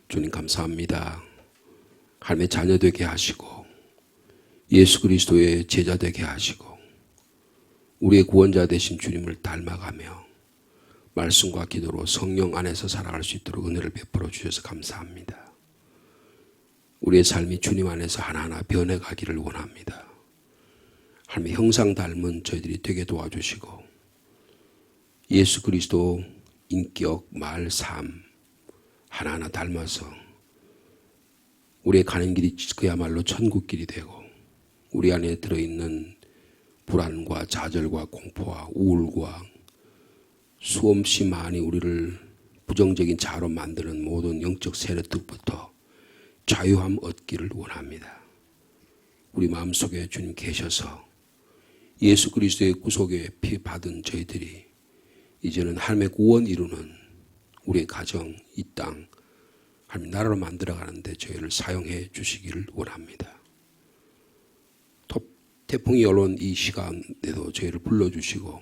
주님 감사합니다. 하나님의 자녀 되게 하시고 예수 그리스도의 제자 되게 하시고 우리의 구원자 되신 주님을 닮아가며 말씀과 기도로 성령 안에서 살아갈 수 있도록 은혜를 베풀어 주셔서 감사합니다. 우리의 삶이 주님 안에서 하나하나 변해가기를 원합니다. 하나님의 형상 닮은 저희들이 되게 도와주시고 예수 그리스도 인격, 말, 삶 하나하나 닮아서 우리의 가는 길이 그야말로 천국길이 되고 우리 안에 들어있는 불안과 좌절과 공포와 우울과 수없이 많이 우리를 부정적인 자로 만드는 모든 영적 세력들부터 자유함 얻기를 원합니다. 우리 마음속에 주님 계셔서 예수 그리스도의 구속에 피 받은 저희들이 이제는 하나님의 구원 이루는 우리의 가정, 이 땅, 하나님 나라로 만들어가는데 저희를 사용해 주시기를 원합니다. 태풍이 올라온 이 시간에도 저희를 불러주시고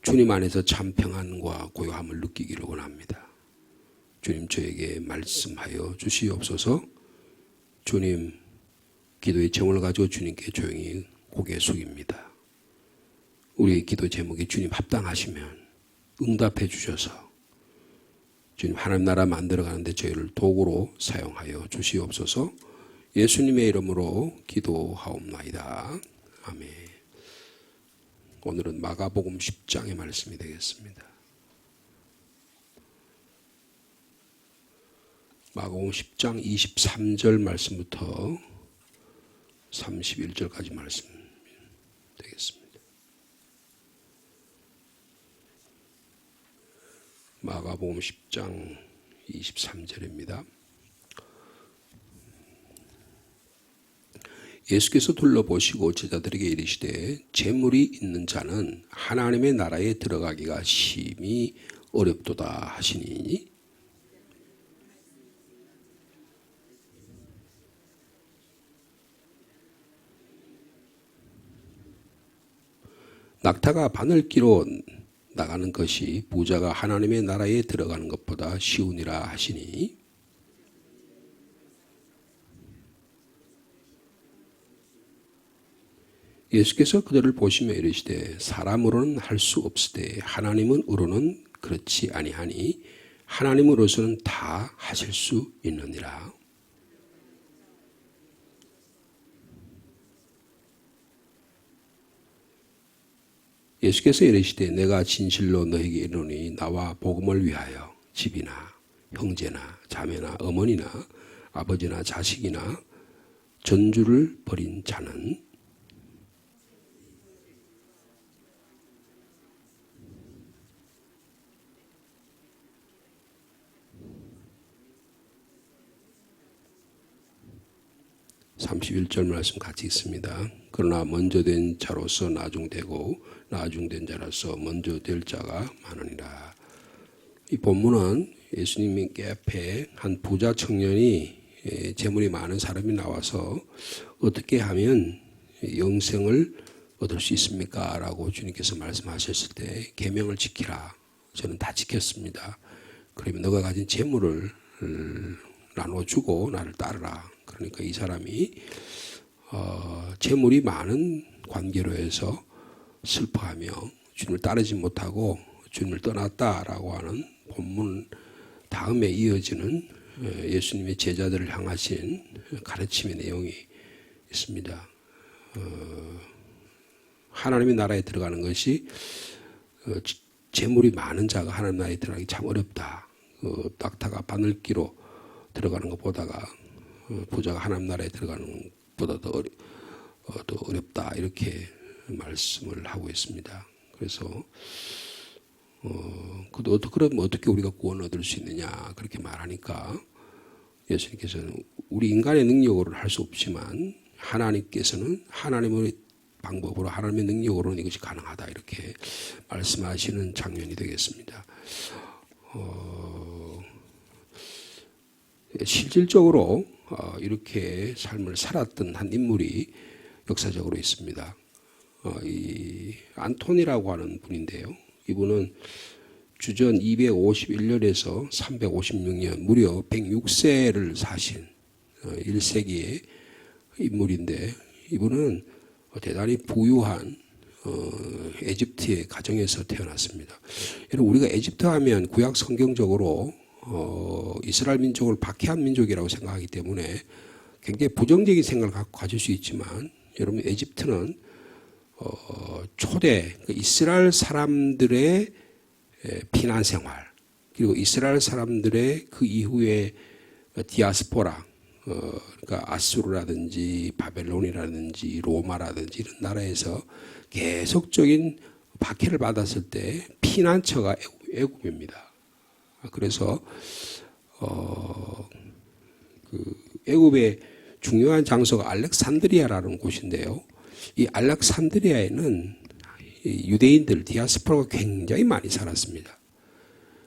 주님 안에서 참 평안과 고요함을 느끼기를 원합니다. 주님 저에게 말씀하여 주시옵소서. 주님 기도의 제목을 가지고 주님께 조용히 고개 숙입니다. 우리의 기도 제목이 주님 합당하시면 응답해 주셔서 주님 하나님 나라 만들어가는데 저희를 도구로 사용하여 주시옵소서. 예수님의 이름으로 기도하옵나이다. 아멘. 오늘은 마가복음 10장의 말씀이 되겠습니다. 마가복음 10장 23절 말씀부터 31절까지 말씀 되겠습니다. 마가복음 10장 23절입니다. 예수께서 둘러보시고 제자들에게 이르시되 재물이 있는 자는 하나님의 나라에 들어가기가 심히 어렵도다 하시니 낙타가 바늘기로 나가는 것이 부자가 하나님의 나라에 들어가는 것보다 쉬우니라 하시니 예수께서 그들을 보시며 이르시되 사람으로는 할 수 없으되 하나님으로는 그렇지 아니하니 하나님으로서는 다 하실 수 있느니라. 예수께서 이르시되 내가 진실로 너에게 이르노니 나와 복음을 위하여 집이나 형제나 자매나 어머니나 아버지나 자식이나 전주를 벌인 자는 31절 말씀 같이 읽습니다. 그러나 먼저 된 자로서 나중되고 나중된 자로서 먼저 될 자가 많으니라. 이 본문은 예수님께 앞에 한 부자 청년이 재물이 많은 사람이 나와서 어떻게 하면 영생을 얻을 수 있습니까? 라고 주님께서 말씀하셨을 때 계명을 지키라. 저는 다 지켰습니다. 그러면 너가 가진 재물을 나눠주고 나를 따르라. 그러니까 이 사람이 재물이 많은 관계로 해서 슬퍼하며 주님을 따르지 못하고 주님을 떠났다라고 하는 본문 다음에 이어지는 예수님의 제자들을 향하신 가르침의 내용이 있습니다. 하나님의 나라에 들어가는 것이 재물이 많은 자가 하나님 나라에 들어가기 참 어렵다. 낙타가 바늘기로 들어가는 것보다가 부자가 하나님 나라에 들어가는 것보다 더 어렵다 이렇게 말씀을 하고 있습니다. 그래서 그러면 어떻게 우리가 구원을 얻을 수 있느냐 그렇게 말하니까 예수님께서는 우리 인간의 능력으로는 할 수 없지만 하나님께서는 하나님의 방법으로 하나님의 능력으로는 이것이 가능하다 이렇게 말씀하시는 장면이 되겠습니다. 실질적으로 이렇게 삶을 살았던 한 인물이 역사적으로 있습니다. 이 안톤이라고 하는 분인데요. 이분은 주전 251년에서 356년 무려 106세를 사신 1세기의 인물인데 이분은 대단히 부유한 에집트의 가정에서 태어났습니다. 여러분 우리가 에집트 하면 구약 성경적으로 이스라엘 민족을 박해한 민족이라고 생각하기 때문에 굉장히 부정적인 생각을 가질 수 있지만 여러분 에집트는 초대 이스라엘 사람들의 피난 생활 그리고 이스라엘 사람들의 그 이후에 디아스포라 그러니까 아수르라든지 바벨론이라든지 로마라든지 이런 나라에서 계속적인 박해를 받았을 때 피난처가 애굽입니다. 그래서 그 애굽의 중요한 장소가 알렉산드리아라는 곳인데요. 이 알렉산드리아에는 유대인들 디아스포라가 굉장히 많이 살았습니다.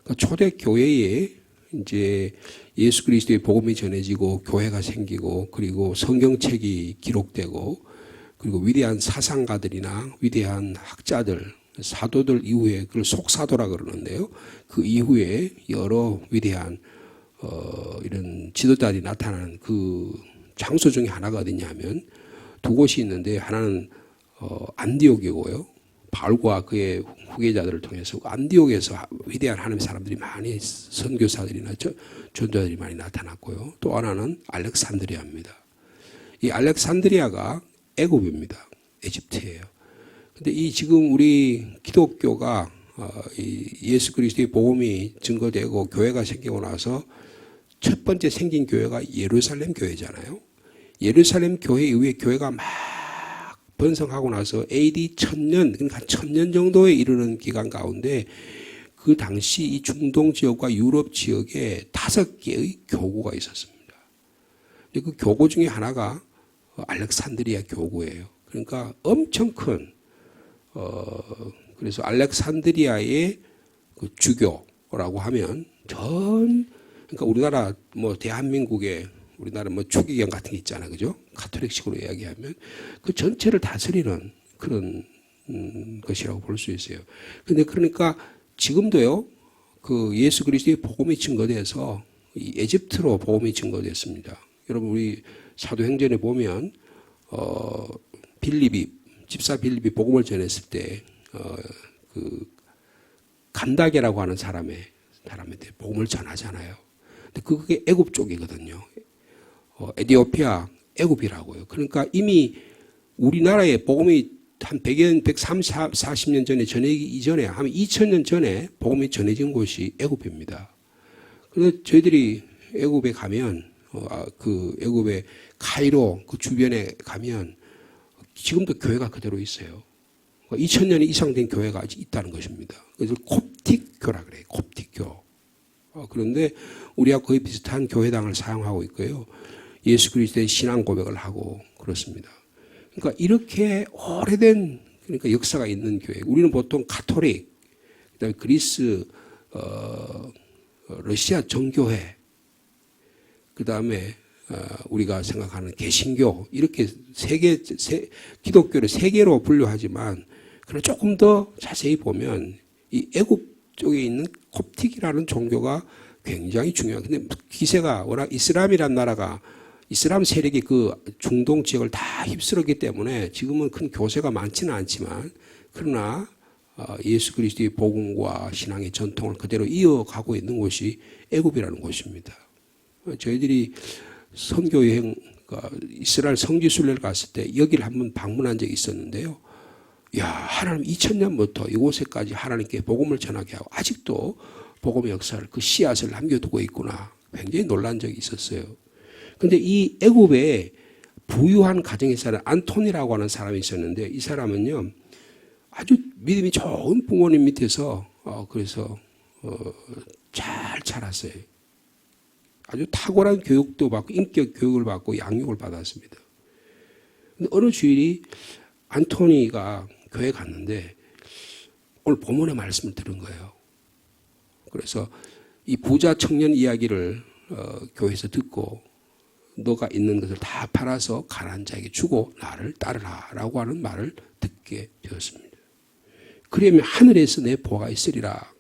그러니까 초대 교회에 이제 예수 그리스도의 복음이 전해지고 교회가 생기고 그리고 성경책이 기록되고 그리고 위대한 사상가들이나 위대한 학자들, 사도들 이후에 그걸 속사도라 그러는데요. 그 이후에 여러 위대한 이런 지도자들이 나타나는 그 장소 중에 하나가 어디냐면 두 곳이 있는데 하나는 안디옥이고요. 바울과 그의 후계자들을 통해서 안디옥에서 위대한 하나님의 사람들이 많이 선교사들이나 전도자들이 많이 나타났고요. 또 하나는 알렉산드리아입니다. 이 알렉산드리아가 애굽입니다. 에집트예요. 근데 이 지금 우리 기독교가 예수 그리스도의 복음이 증거되고 교회가 생기고 나서 첫 번째 생긴 교회가 예루살렘 교회잖아요. 예루살렘 교회 이후에 교회가 막 번성하고 나서 AD 1000년, 그러니까 1000년 정도에 이르는 기간 가운데 그 당시 이 중동 지역과 유럽 지역에 5개의 교구가 있었습니다. 그 교구 중에 하나가 알렉산드리아 교구예요. 그러니까 엄청 큰, 그래서 알렉산드리아의 그 주교라고 하면 그러니까 우리나라 대한민국의 우리나라 추기경 같은 게 있잖아요. 그죠? 가톨릭식으로 이야기하면 그 전체를 다스리는 그런 것이라고 볼 수 있어요. 근데 그러니까 지금도요, 그 예수 그리스도의 복음이 증거돼서 이 에집트로 복음이 증거됐습니다. 여러분, 우리 사도행전에 보면, 집사 빌립이 복음을 전했을 때, 그 간다게라고 하는 사람한테 복음을 전하잖아요. 근데 그게 애굽 쪽이거든요. 에티오피아, 애굽이라고요. 그러니까 이미 우리나라에 복음이 한 130, 40년 전에 전해지기 이전에, 한 2000년 전에 복음이 전해진 곳이 애굽입니다. 그런데 저희들이 애굽에 가면, 그 애굽의 카이로 그 주변에 가면 지금도 교회가 그대로 있어요. 2000년이 이상 된 교회가 아직 있다는 것입니다. 그래서 콥틱교라 그래요. 콥틱교. 그런데 우리와 거의 비슷한 교회당을 사용하고 있고요. 예수 그리스도의 신앙 고백을 하고 그렇습니다. 그러니까 이렇게 오래된 그러니까 역사가 있는 교회. 우리는 보통 가톨릭, 그다음에 그리스, 러시아 정교회, 그다음에 우리가 생각하는 개신교 이렇게 기독교를 세 개로 분류하지만 그러나 조금 더 자세히 보면 이 애굽 쪽에 있는 콥틱이라는 종교가 굉장히 중요한. 근데 기세가 워낙 이슬람이란 나라가 이슬람 세력이 그 중동 지역을 다 휩쓸었기 때문에 지금은 큰 교세가 많지는 않지만 그러나 예수 그리스도의 복음과 신앙의 전통을 그대로 이어가고 있는 곳이 애굽이라는 곳입니다. 저희들이 선교여행 이스라엘 성지순례를 갔을 때 여기를 한번 방문한 적이 있었는데요. 야, 하나님 2000년부터 이곳에까지 하나님께 복음을 전하게 하고 아직도 복음의 역사를 그 씨앗을 남겨두고 있구나. 굉장히 놀란 적이 있었어요. 근데 이 애굽에 부유한 가정에 사는 안토니라고 하는 사람이 있었는데 이 사람은요 아주 믿음이 좋은 부모님 밑에서 그래서 잘 자랐어요. 아주 탁월한 교육도 받고 인격 교육을 받고 양육을 받았습니다. 근데 어느 주일이 안토니가 교회 갔는데 오늘 본문의 말씀을 들은 거예요. 그래서 이 부자 청년 이야기를 교회에서 듣고 너가 있는 것을 다 팔아서 가난한 자에게 주고 나를 따르라 라고 하는 말을 듣게 되었습니다. 그러면 하늘에서 내 보가 있으리라.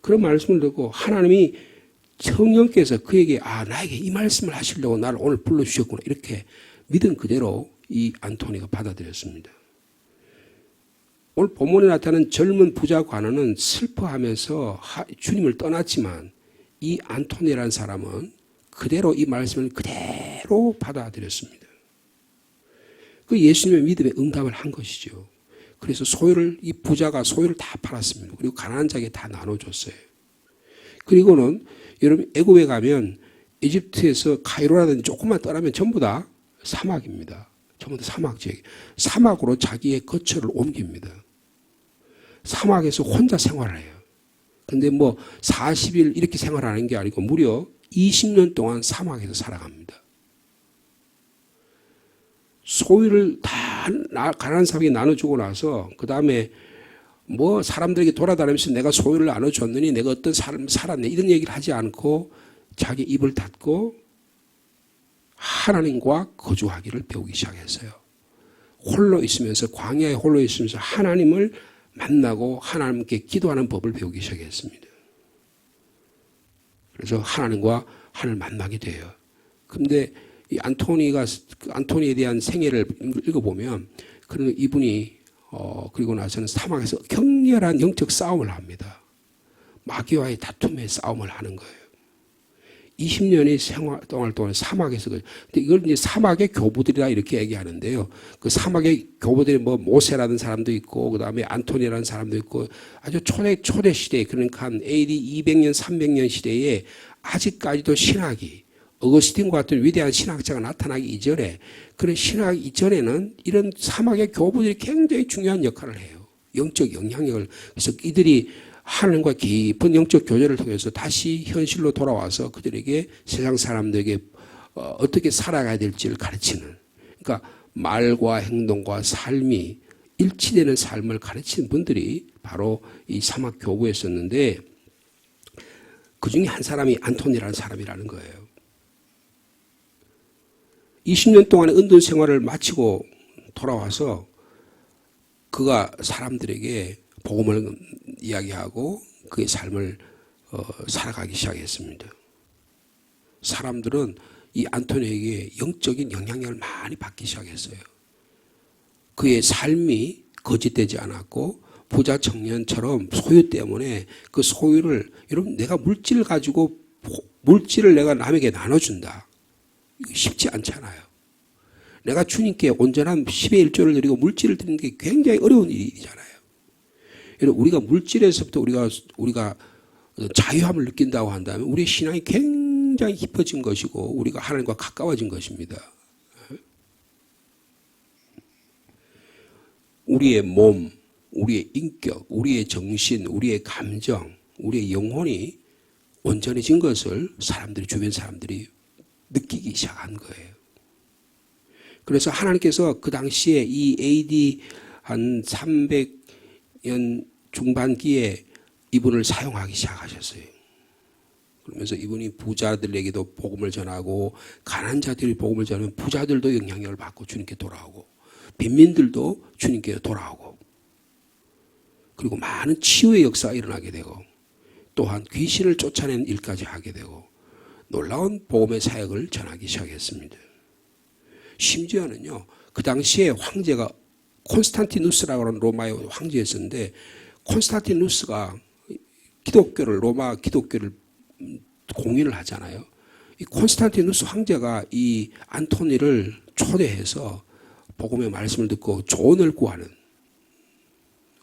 그런 말씀을 듣고 하나님이 성령께서 그에게 나에게 이 말씀을 하시려고 나를 오늘 불러주셨구나 이렇게 믿은 그대로 이 안토니가 받아들였습니다. 오늘 본문에 나타난 젊은 부자 관원은 슬퍼하면서 주님을 떠났지만 이 안토니라는 사람은 그대로 이 말씀을 그대로 받아들였습니다. 그 예수님의 믿음에 응답을 한 것이죠. 그래서 이 부자가 소유를 다 팔았습니다. 그리고 가난한 자에게 다 나눠줬어요. 그리고는 여러분 애굽에 가면 이집트에서 카이로라든지 조금만 떠나면 전부 다 사막입니다. 전부 다 사막 지역. 사막으로 자기의 거처를 옮깁니다. 사막에서 혼자 생활을 해요. 근데 40일 이렇게 생활하는 게 아니고 무려 20년 동안 사막에서 살아갑니다. 소유를 다 가난한 사람에게 나눠주고 나서 그 다음에 사람들에게 돌아다니면서 내가 소유를 나눠줬느니 내가 어떤 삶을 살았네 이런 얘기를 하지 않고 자기 입을 닫고 하나님과 거주하기를 배우기 시작했어요. 홀로 있으면서 광야에 홀로 있으면서 하나님을 만나고 하나님께 기도하는 법을 배우기 시작했습니다. 그래서 하나님과 하나님을 만나게 돼요. 그런데 이 안토니에 대한 생애를 읽어보면 그런 이분이 그리고 나서는 사막에서 격렬한 영적 싸움을 합니다. 마귀와의 다툼의 싸움을 하는 거예요. 20년의 생활 동안 사막에서 근데 이걸 이제 사막의 교부들이라 이렇게 얘기하는데요. 그 사막의 교부들이 모세라는 사람도 있고 그다음에 안토니라는 사람도 있고 아주 초대 시대 그러니까 한 AD 200년 300년 시대에 아직까지도 신학이 어거스틴과 같은 위대한 신학자가 나타나기 이전에 그런 신학 이전에는 이런 사막의 교부들이 굉장히 중요한 역할을 해요. 영적 영향력을. 그래서 이들이 하나님과 깊은 영적 교제를 통해서 다시 현실로 돌아와서 그들에게 세상 사람들에게 어떻게 살아가야 될지를 가르치는 그러니까 말과 행동과 삶이 일치되는 삶을 가르치는 분들이 바로 이 사막 교부였었는데 그 중에 한 사람이 안토니라는 사람이라는 거예요. 20년 동안의 은둔 생활을 마치고 돌아와서 그가 사람들에게 복음을 이야기하고 그의 삶을 살아가기 시작했습니다. 사람들은 이 안토니에게 영적인 영향력을 많이 받기 시작했어요. 그의 삶이 거짓되지 않았고 부자 청년처럼 소유 때문에 그 소유를 여러분 내가 물질을 가지고 물질을 내가 남에게 나눠준다. 이거 쉽지 않잖아요. 내가 주님께 온전한 10의 1조를 드리고 물질을 드리는 게 굉장히 어려운 일이잖아요. 우리가 물질에서부터 우리가 자유함을 느낀다고 한다면 우리의 신앙이 굉장히 깊어진 것이고 우리가 하나님과 가까워진 것입니다. 우리의 몸, 우리의 인격, 우리의 정신, 우리의 감정, 우리의 영혼이 온전해진 것을 주변 사람들이 느끼기 시작한 거예요. 그래서 하나님께서 그 당시에 이 AD 한 300년 중반기에 이분을 사용하기 시작하셨어요. 그러면서 이분이 부자들에게도 복음을 전하고 가난한 자들이 복음을 전하면 부자들도 영향력을 받고 주님께 돌아오고 빈민들도 주님께 돌아오고 그리고 많은 치유의 역사가 일어나게 되고 또한 귀신을 쫓아내는 일까지 하게 되고 놀라운 복음의 사역을 전하기 시작했습니다. 심지어는요, 그 당시에 황제가 콘스탄티누스라고 하는 로마의 황제였었는데 콘스탄티누스가 로마 기독교를 공인을 하잖아요. 이 콘스탄티누스 황제가 이 안토니를 초대해서 복음의 말씀을 듣고 조언을 구하는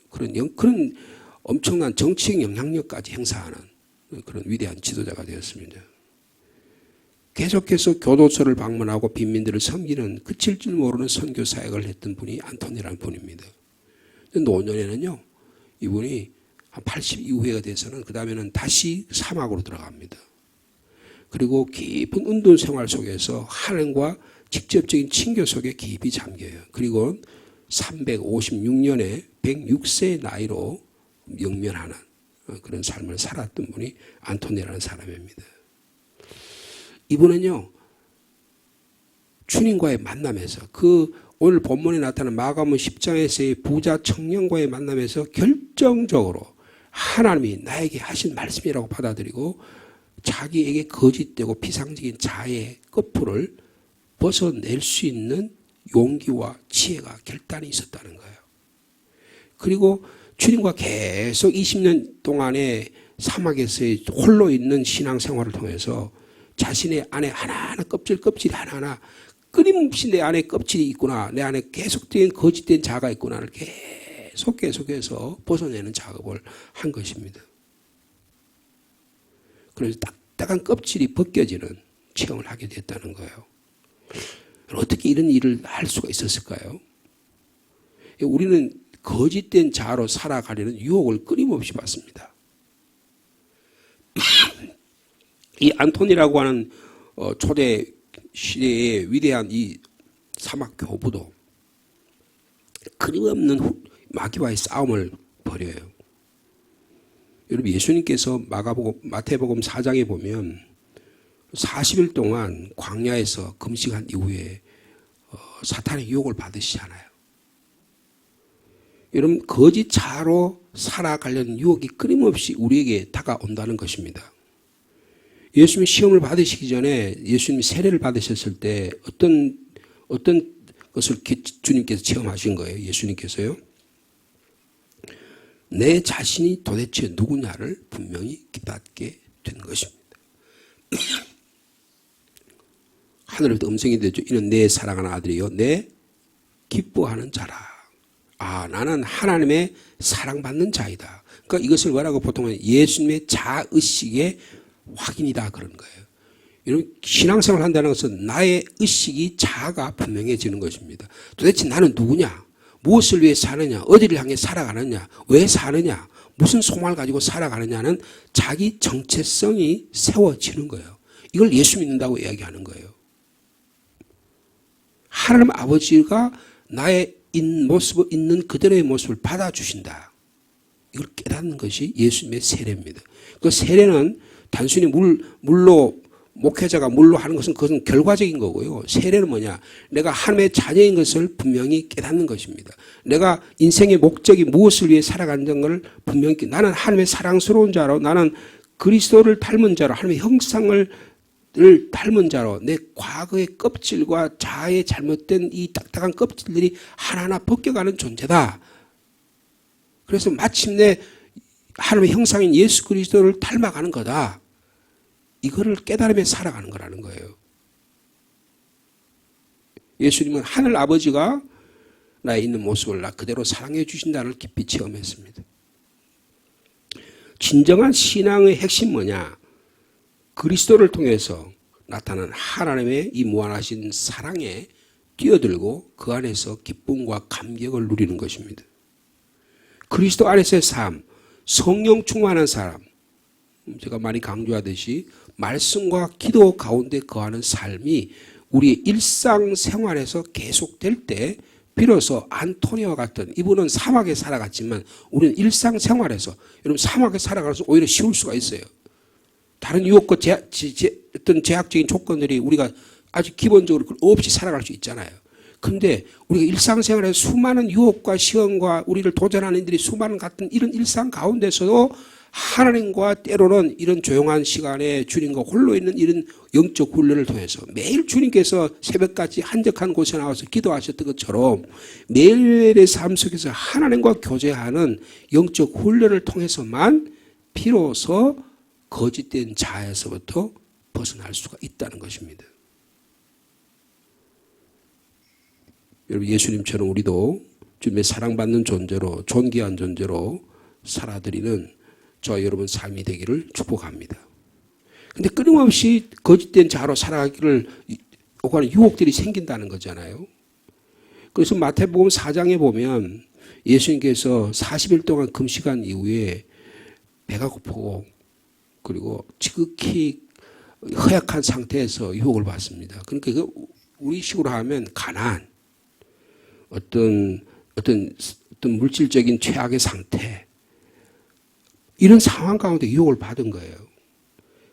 그런 엄청난 정치적 영향력까지 행사하는 그런 위대한 지도자가 되었습니다. 계속해서 교도소를 방문하고 빈민들을 섬기는 그칠 줄 모르는 선교 사역을 했던 분이 안토니라는 분입니다. 노년에는요, 이분이 한 80 이후가 돼서는 그 다음에는 다시 사막으로 들어갑니다. 그리고 깊은 운동 생활 속에서 하나님과 직접적인 친교 속에 깊이 잠겨요. 그리고 356년에 106세의 나이로 영면하는 그런 삶을 살았던 분이 안토니라는 사람입니다. 이분은요, 주님과의 만남에서 오늘 본문에 나타난 마가복음 10장에서의 부자 청년과의 만남에서 결정적으로 하나님이 나에게 하신 말씀이라고 받아들이고 자기에게 거짓되고 비상적인 자의 끝풀을 벗어낼 수 있는 용기와 지혜가 결단이 있었다는 거예요. 그리고 주님과 계속 20년 동안의 사막에서의 홀로 있는 신앙생활을 통해서 자신의 안에 하나하나 껍질이 하나하나 끊임없이 내 안에 껍질이 있구나, 내 안에 계속된 거짓된 자가 있구나를 계속해서 벗어내는 작업을 한 것입니다. 그래서 딱딱한 껍질이 벗겨지는 체험을 하게 됐다는 거예요. 어떻게 이런 일을 할 수가 있었을까요? 우리는 거짓된 자로 살아가려는 유혹을 끊임없이 받습니다. 이 안토니라고 하는 초대 시대의 위대한 이 사막 교부도 끊임없는 마귀와의 싸움을 벌여요. 여러분, 예수님께서 마태복음 4장에 보면 40일 동안 광야에서 금식한 이후에 사탄의 유혹을 받으시잖아요. 여러분, 거짓 자로 살아가려는 유혹이 끊임없이 우리에게 다가온다는 것입니다. 예수님이 시험을 받으시기 전에 예수님이 세례를 받으셨을 때 어떤 것을 주님께서 체험하신 거예요. 예수님께서요. 내 자신이 도대체 누구냐를 분명히 깨닫게 된 것입니다. 하늘에서 음성이 되죠. 이는 내 사랑하는 아들이요 내 기뻐하는 자라. 아, 나는 하나님의 사랑받는 자이다. 그러니까 이것을 뭐라고 보통은 예수님의 자의식의 확인이다 그런 거예요. 여러분, 신앙생활을 한다는 것은 나의 의식이 자아가 분명해지는 것입니다. 도대체 나는 누구냐? 무엇을 위해 사느냐? 어디를 향해 살아가느냐? 왜 사느냐? 무슨 소망을 가지고 살아가느냐는 자기 정체성이 세워지는 거예요. 이걸 예수 믿는다고 이야기하는 거예요. 하나님 아버지가 나의 있는 그대로의 모습을 받아주신다. 이걸 깨닫는 것이 예수님의 세례입니다. 그 세례는 단순히 물로 목회자가 물로 하는 것은 그것은 결과적인 거고요. 세례는 뭐냐? 내가 하나님의 자녀인 것을 분명히 깨닫는 것입니다. 내가 인생의 목적이 무엇을 위해 살아가는 걸 분명히 나는 하나님의 사랑스러운 자로, 나는 그리스도를 닮은 자로, 하나님의 형상을 닮은 자로 내 과거의 껍질과 자아의 잘못된 이 딱딱한 껍질들이 하나하나 벗겨가는 존재다. 그래서 마침내 하나님의 형상인 예수 그리스도를 닮아가는 거다. 이거를 깨달으며 살아가는 거라는 거예요. 예수님은 하늘 아버지가 나에 있는 모습을 나 그대로 사랑해 주신다를 깊이 체험했습니다. 진정한 신앙의 핵심 뭐냐? 그리스도를 통해서 나타난 하나님의 이 무한하신 사랑에 뛰어들고 그 안에서 기쁨과 감격을 누리는 것입니다. 그리스도 안에서의 삶, 성령 충만한 사람, 제가 많이 강조하듯이 말씀과 기도 가운데 거하는 삶이 우리의 일상생활에서 계속될 때 비로소 안토니와 같은, 이분은 사막에 살아갔지만 우리는 일상생활에서, 여러분 사막에 살아가서 오히려 쉬울 수가 있어요. 다른 유혹과 어떤 제약적인 조건들이 우리가 아주 기본적으로 없이 살아갈 수 있잖아요. 그런데 우리가 일상생활에서 수많은 유혹과 시험과 우리를 도전하는 이들이 수많은 같은 이런 일상 가운데서도 하나님과 때로는 이런 조용한 시간에 주님과 홀로 있는 이런 영적 훈련을 통해서 매일 주님께서 새벽까지 한적한 곳에 나와서 기도하셨던 것처럼 매일의 삶 속에서 하나님과 교제하는 영적 훈련을 통해서만 비로소 거짓된 자에서부터 벗어날 수가 있다는 것입니다. 여러분, 예수님처럼 우리도 주님의 사랑받는 존재로, 존귀한 존재로 살아드리는 저와 여러분 삶이 되기를 축복합니다. 그런데 끊임없이 거짓된 자로 살아가기를 오가는 유혹들이 생긴다는 거잖아요. 그래서 마태복음 4장에 보면 예수님께서 40일 동안 금식한 이후에 배가 고프고 그리고 지극히 허약한 상태에서 유혹을 받습니다. 그러니까 우리식으로 하면 가난, 어떤 물질적인 최악의 상태, 이런 상황 가운데 유혹을 받은 거예요.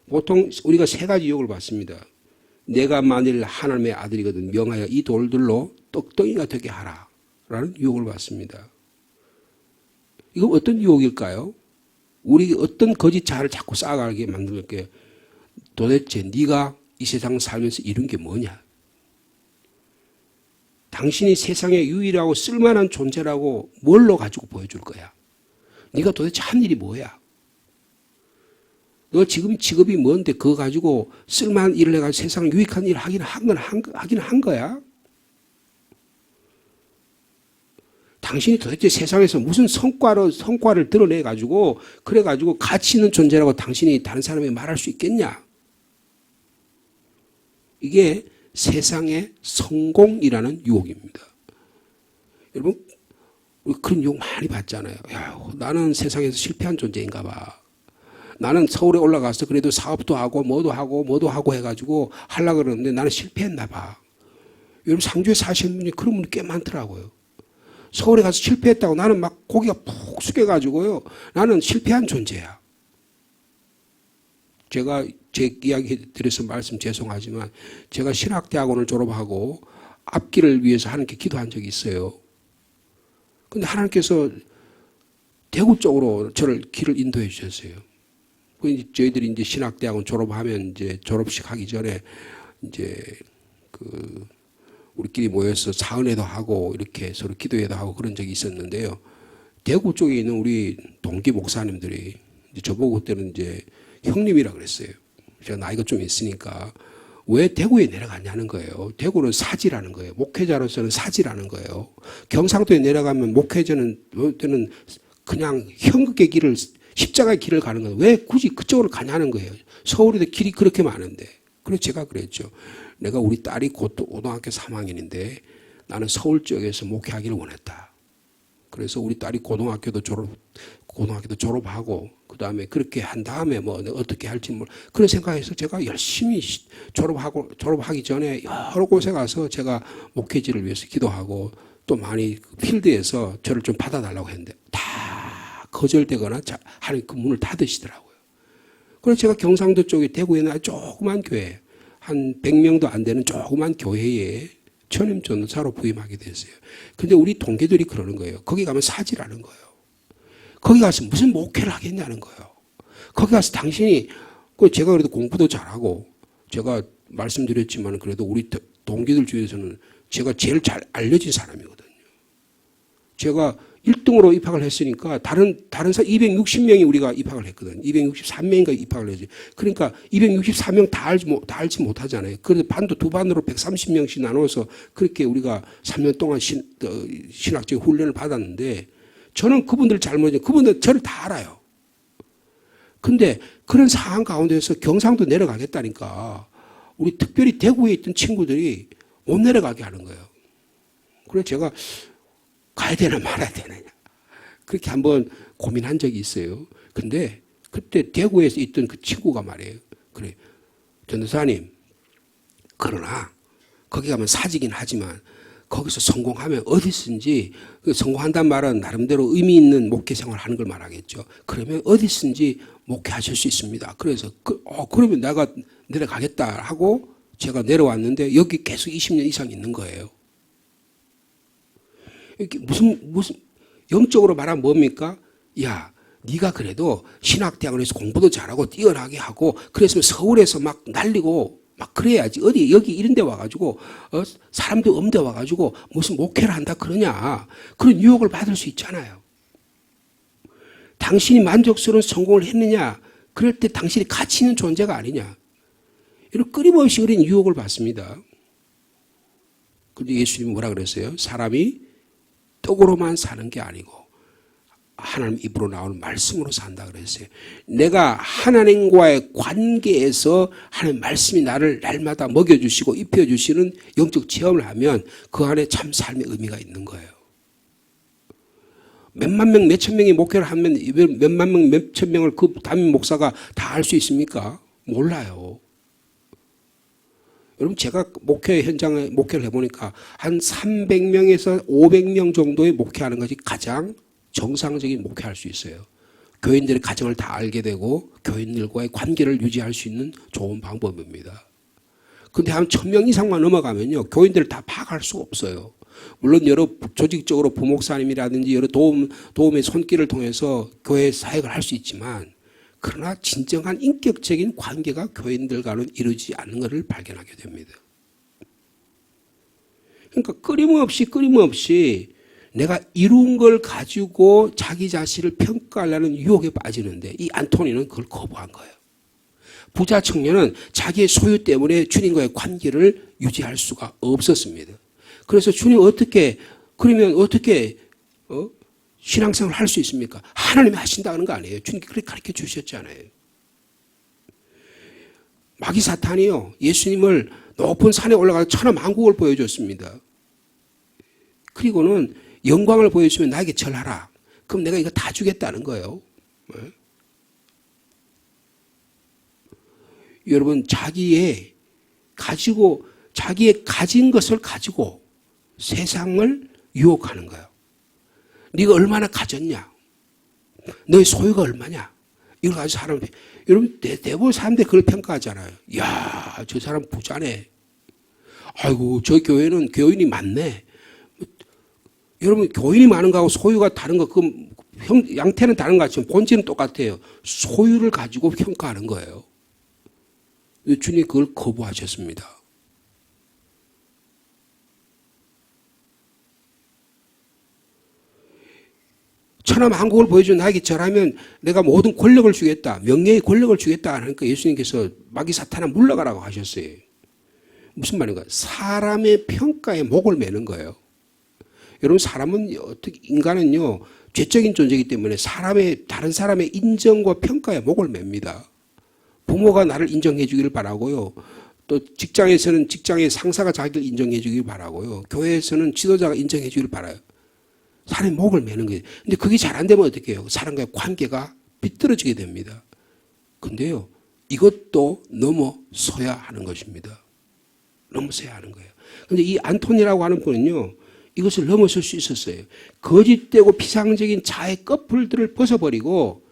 보통 우리가 세 가지 유혹을 받습니다. 내가 만일 하나님의 아들이거든 명하여 이 돌들로 떡덩이가 되게 하라 라는 유혹을 받습니다. 이거 어떤 유혹일까요? 우리 어떤 거짓 자아를 자꾸 쌓아가게 만들게 도대체 네가 이 세상 살면서 이룬 게 뭐냐? 당신이 세상에 유일하고 쓸만한 존재라고 뭘로 가지고 보여줄 거야? 네가 도대체 한 일이 뭐야? 너 지금 직업이 뭔데 그거 가지고 쓸만한 일을 해가지고 세상 유익한 일을 하긴 한 거야? 당신이 도대체 세상에서 무슨 성과를 드러내가지고 그래가지고 가치 있는 존재라고 당신이 다른 사람에게 말할 수 있겠냐? 이게 세상의 성공이라는 유혹입니다. 여러분 우리 그런 유혹 많이 받잖아요. 야, 나는 세상에서 실패한 존재인가 봐. 나는 서울에 올라가서 그래도 사업도 하고 뭐도 하고 해가지고 하려고 그러는데 나는 실패했나 봐. 여러분 상주에 사시는 분이 그런 분이 꽤 많더라고요. 서울에 가서 실패했다고 나는 막 고개가 푹 숙여가지고요. 나는 실패한 존재야. 제가 제 이야기 드려서 말씀 죄송하지만 제가 신학대학원을 졸업하고 앞길을 위해서 하나님께 기도한 적이 있어요. 근데 하나님께서 대구 쪽으로 저를 길을 인도해 주셨어요. 저희들이 이제 신학대학원 졸업하면 이제 졸업식 하기 전에 이제 우리끼리 모여서 사은회도 하고 이렇게 서로 기도회도 하고 그런 적이 있었는데요. 대구 쪽에 있는 우리 동기 목사님들이 이제 저보고 그때는 이제 형님이라 그랬어요. 제가 나이가 좀 있으니까 왜 대구에 내려갔냐는 거예요. 대구는 사지라는 거예요. 목회자로서는 사지라는 거예요. 경상도에 내려가면 목회자는 그냥 현극의 길을 십자가의 길을 가는 거예요. 왜 굳이 그쪽으로 가냐는 거예요. 서울에도 길이 그렇게 많은데. 그래서 제가 그랬죠. 내가 우리 딸이 곧 고등학교 3학년인데 나는 서울 지역에서 목회하기를 원했다. 그래서 우리 딸이 고등학교도 졸업하고 그다음에 그렇게 한 다음에 뭐 어떻게 할지 그런 생각해서 제가 열심히 졸업하기 전에 여러 곳에 가서 제가 목회지를 위해서 기도하고 또 많이 필드에서 저를 좀 받아달라고 했는데 다 거절되거나 하나님 그 문을 닫으시더라고요. 그래서 제가 경상도 쪽에 대구에 있는 조그만 교회 한 100명도 안 되는 조그만 교회에 전임 전도사로 부임하게 됐어요. 근데 우리 동기들이 그러는 거예요. 거기 가면 사지라는 거예요. 거기 가서 무슨 목회를 하겠냐는 거예요. 거기 가서 당신이 제가 그래도 공부도 잘하고 제가 말씀드렸지만 그래도 우리 동기들 중에서는 제가 제일 잘 알려진 사람이거든요. 제가 1등으로 입학을 했으니까 다른 260명이 우리가 입학을 했거든요. 263명인가 입학을 했지. 그러니까 264명 다 알지 못하잖아요. 그래서 반도 두 반으로 130명씩 나눠서 그렇게 우리가 3년 동안 신학적 훈련을 받았는데 저는 그분들 잘 모르죠. 그분들 저를 다 알아요. 근데 그런 상황 가운데서 경상도 내려가겠다니까 우리 특별히 대구에 있던 친구들이 못 내려가게 하는 거예요. 그래서 제가 가야 되나 말아야 되느냐. 그렇게 한번 고민한 적이 있어요. 근데 그때 대구에서 있던 그 친구가 말이에요. 그래, 전도사님, 그러나 거기 가면 사지긴 하지만 거기서 성공하면 어디든지 성공한다는 말은 나름대로 의미 있는 목회 생활을 하는 걸 말하겠죠. 그러면 어디든지 목회하실 수 있습니다. 그래서 그러면 내가 내려가겠다 하고 제가 내려왔는데 여기 계속 20년 이상 있는 거예요. 이렇게 무슨 영적으로 말하면 뭡니까? 야, 네가 그래도 신학대학원에서 공부도 잘하고 뛰어나게 하고 그랬으면 서울에서 막 날리고 막 그래야지. 어디 여기 이런 데 와가지고 사람도 없는 데 와가지고 무슨 목회를 한다 그러냐. 그런 유혹을 받을 수 있잖아요. 당신이 만족스러운 성공을 했느냐. 그럴 때 당신이 가치 있는 존재가 아니냐. 이런 끊임없이 어린 유혹을 받습니다. 근데 예수님이 뭐라 그랬어요? 사람이 떡으로만 사는 게 아니고 하나님 입으로 나오는 말씀으로 산다 그랬어요. 내가 하나님과의 관계에서 하나님 말씀이 나를 날마다 먹여주시고 입혀주시는 영적 체험을 하면 그 안에 참 삶의 의미가 있는 거예요. 몇만 명, 몇천 명이 목회를 하면 몇만 명, 몇천 명을 그 담임 목사가 다 알 수 있습니까? 몰라요. 여러분 제가 목회 현장에 목회를 해보니까 한 300명에서 500명 정도의 목회하는 것이 가장 정상적인 목회할 수 있어요. 교인들의 가정을 다 알게 되고 교인들과의 관계를 유지할 수 있는 좋은 방법입니다. 근데 한 1000명 이상만 넘어가면요 교인들을 다 파악할 수가 없어요. 물론 여러 조직적으로 부목사님이라든지 여러 도움의 손길을 통해서 교회 사역을 할 수 있지만 그러나 진정한 인격적인 관계가 교인들과는 이루어지지 않는 것을 발견하게 됩니다. 그러니까 끊임없이 내가 이룬 걸 가지고 자기 자신을 평가하려는 유혹에 빠지는데 이 안토니는 그걸 거부한 거예요. 부자 청년은 자기의 소유 때문에 주님과의 관계를 유지할 수가 없었습니다. 그래서 주님 그러면 어떻게 신앙생활을 할 수 있습니까? 하나님이 하신다는 거 아니에요. 주님께 그렇게 가르쳐 주셨잖아요. 마귀 사탄이요, 예수님을 높은 산에 올라가서 천하만국을 보여줬습니다. 그리고는 영광을 보여주면 나에게 절하라. 그럼 내가 이거 다 주겠다는 거예요. 여러분, 자기의 가진 것을 가지고 세상을 유혹하는 거예요. 네가 얼마나 가졌냐? 너의 소유가 얼마냐? 이걸 가지고 여러분, 대부분 사람들이 그걸 평가하잖아요. 이야, 저 사람 부자네. 아이고, 저 교회는 교인이 많네. 여러분, 교인이 많은 거하고 소유가 다른 거, 양태는 다른 것 같지만 본질은 똑같아요. 소유를 가지고 평가하는 거예요. 주님이 그걸 거부하셨습니다. 천하만국을 보여준 나에게 절하면 내가 모든 권력을 주겠다. 명예의 권력을 주겠다. 하니까 예수님께서 마귀 사탄아 물러가라고 하셨어요. 무슨 말인가요? 사람의 평가에 목을 매는 거예요. 여러분, 인간은요, 죄적인 존재이기 때문에 다른 사람의 인정과 평가에 목을 맵니다. 부모가 나를 인정해 주기를 바라고요. 또 직장에서는 직장의 상사가 자기를 인정해 주기를 바라고요. 교회에서는 지도자가 인정해 주기를 바라요. 사람의 목을 매는 거예요. 근데 그게 잘 안 되면 어떻게 해요? 사람과의 관계가 비뚤어지게 됩니다. 근데요, 이것도 넘어서야 하는 것입니다. 넘어서야 하는 거예요. 근데 이 안토니라고 하는 분은요, 이것을 넘어설 수 있었어요. 거짓되고 비상적인 자의 꺼풀들을 벗어버리고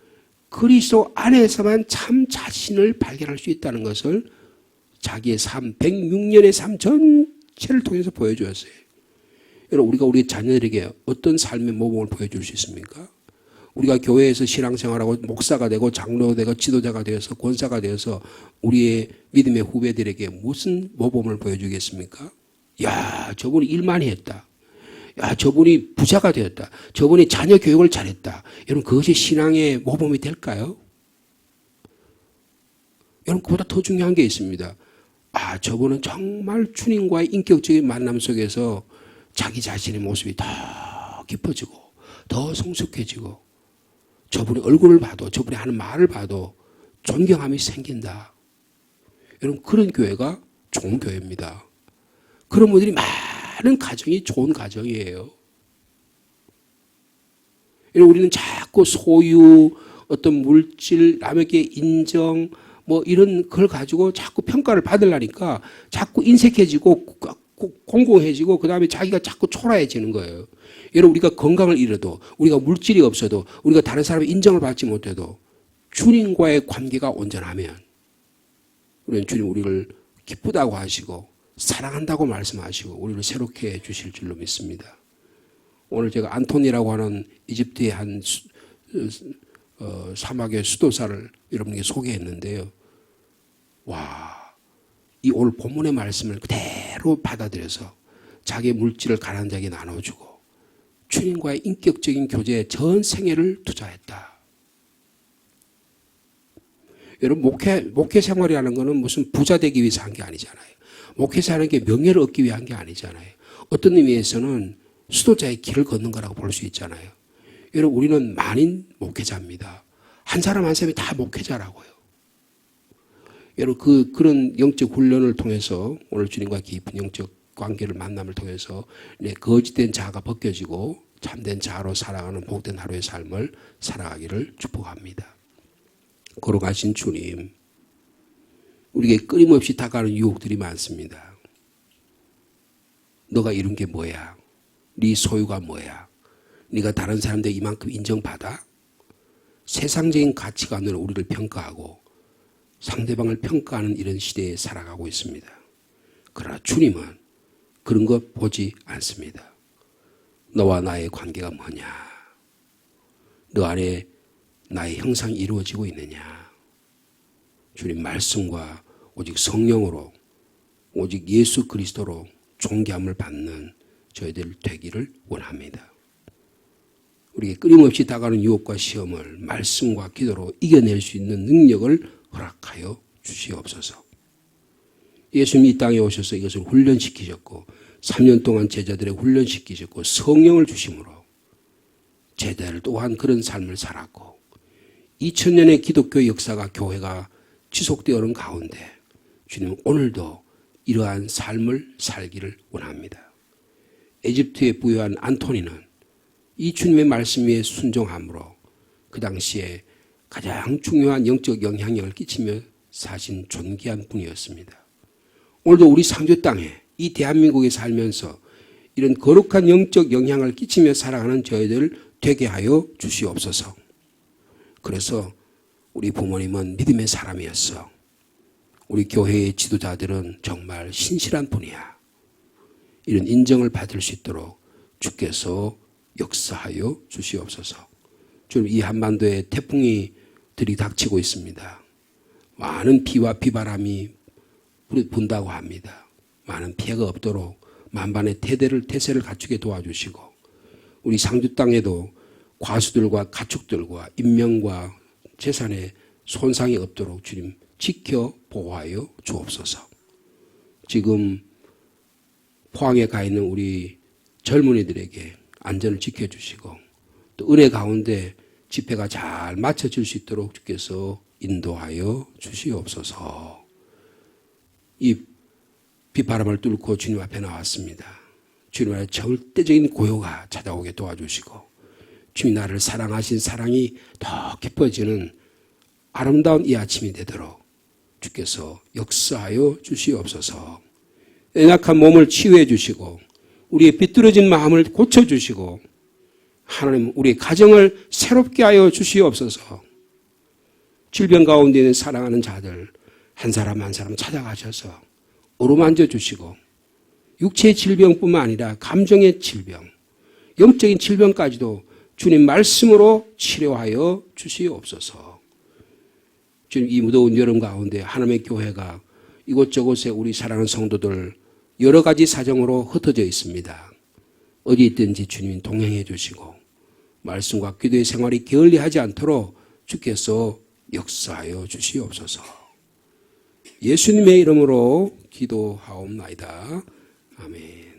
그리스도 안에서만 참 자신을 발견할 수 있다는 것을 자기의 삶, 106년의 삶 전체를 통해서 보여주었어요. 여러분, 우리가 우리 자녀들에게 어떤 삶의 모범을 보여줄 수 있습니까? 우리가 교회에서 신앙생활하고 목사가 되고 장로가 되고 지도자가 되어서 권사가 되어서 우리의 믿음의 후배들에게 무슨 모범을 보여주겠습니까? 야, 저분이 일 많이 했다. 야, 저분이 부자가 되었다. 저분이 자녀 교육을 잘했다. 여러분, 그것이 신앙의 모범이 될까요? 여러분, 그보다 더 중요한 게 있습니다. 아, 저분은 정말 주님과의 인격적인 만남 속에서 자기 자신의 모습이 더 깊어지고 더 성숙해지고 저분의 얼굴을 봐도 저분이 하는 말을 봐도 존경함이 생긴다. 여러분, 그런 교회가 좋은 교회입니다. 그런 분들이 많은 가정이 좋은 가정이에요. 우리는 자꾸 소유, 어떤 물질, 남에게 인정, 이런 걸 가지고 자꾸 평가를 받으려니까 자꾸 인색해지고 공공해지고 그 다음에 자기가 자꾸 초라해지는 거예요. 여러분, 우리가 건강을 잃어도, 우리가 물질이 없어도, 우리가 다른 사람의 인정을 받지 못해도 주님과의 관계가 온전하면 우리는 주님 우리를 기쁘다고 하시고 사랑한다고 말씀하시고 우리를 새롭게 해주실 줄로 믿습니다. 오늘 제가 안토니라고 하는 이집트의 한 사막의 수도사를 여러분에게 소개했는데요. 와, 이 오늘 본문의 말씀을 그대로 받아들여서 자기의 물질을 가난한 자에게 나눠주고 주님과의 인격적인 교제에 전 생애를 투자했다. 여러분, 목회 생활이라는 것은 무슨 부자 되기 위해서 한 게 아니잖아요. 목회자라는 게 명예를 얻기 위한 게 아니잖아요. 어떤 의미에서는 수도자의 길을 걷는 거라고 볼 수 있잖아요. 여러분, 우리는 만인 목회자입니다. 한 사람 한 사람이 다 목회자라고요. 여러분, 그런 영적 훈련을 통해서 오늘 주님과 깊은 영적 관계를 만남을 통해서 거짓된 자아가 벗겨지고 참된 자아로 살아가는 복된 하루의 삶을 살아가기를 축복합니다. 걸어가신 주님, 우리에게 끊임없이 다가오는 유혹들이 많습니다. 너가 이룬 게 뭐야? 네 소유가 뭐야? 네가 다른 사람들 이만큼 인정받아? 세상적인 가치관으로 우리를 평가하고 상대방을 평가하는 이런 시대에 살아가고 있습니다. 그러나 주님은 그런 것 보지 않습니다. 너와 나의 관계가 뭐냐? 너 안에 나의 형상이 이루어지고 있느냐? 주님 말씀과 오직 성령으로 오직 예수 그리스도로 존귀함을 받는 저희들 되기를 원합니다. 우리에게 끊임없이 다가오는 유혹과 시험을 말씀과 기도로 이겨낼 수 있는 능력을 허락하여 주시옵소서. 예수님이 이 땅에 오셔서 이것을 훈련시키셨고 3년 동안 제자들을 훈련시키셨고 성령을 주심으로 제자들 또한 그런 삶을 살았고 2000년의 기독교 역사가 교회가 지속되어 오는 가운데 주님 오늘도 이러한 삶을 살기를 원합니다. 에집트에 부유한 안토니는 이 주님의 말씀에 순종함으로 그 당시에 가장 중요한 영적 영향력을 끼치며 사신 존귀한 분이었습니다. 오늘도 우리 상주 땅에 이 대한민국에 살면서 이런 거룩한 영적 영향을 끼치며 살아가는 저희들 되게 하여 주시옵소서. 그래서 우리 부모님은 믿음의 사람이었어. 우리 교회의 지도자들은 정말 신실한 분이야. 이런 인정을 받을 수 있도록 주께서 역사하여 주시옵소서. 지금 이 한반도에 태풍이 들이닥치고 있습니다. 많은 비와 비바람이 분다고 합니다. 많은 피해가 없도록 만반의 태세를 갖추게 도와주시고 우리 상주 땅에도 과수들과 가축들과 인명과 재산에 손상이 없도록 주님 지켜 보호하여 주옵소서. 지금 포항에 가 있는 우리 젊은이들에게 안전을 지켜주시고 또 은혜 가운데 집회가 잘 마쳐질 수 있도록 주께서 인도하여 주시옵소서. 이 비바람을 뚫고 주님 앞에 나왔습니다. 주님 앞에 절대적인 고요가 찾아오게 도와주시고 주님 나를 사랑하신 사랑이 더 깊어지는 아름다운 이 아침이 되도록 주께서 역사하여 주시옵소서. 연약한 몸을 치유해 주시고 우리의 비뚤어진 마음을 고쳐주시고 하나님 우리의 가정을 새롭게 하여 주시옵소서. 질병 가운데 있는 사랑하는 자들 한 사람 한 사람 찾아가셔서 어루만져 주시고 육체의 질병뿐만 아니라 감정의 질병, 영적인 질병까지도 주님 말씀으로 치료하여 주시옵소서. 지금 이 무더운 여름 가운데 하나님의 교회가 이곳저곳에 우리 사랑하는 성도들 여러 가지 사정으로 흩어져 있습니다. 어디 있든지 주님이 동행해 주시고 말씀과 기도의 생활이 게을리하지 않도록 주께서 역사하여 주시옵소서. 예수님의 이름으로 기도하옵나이다. 아멘.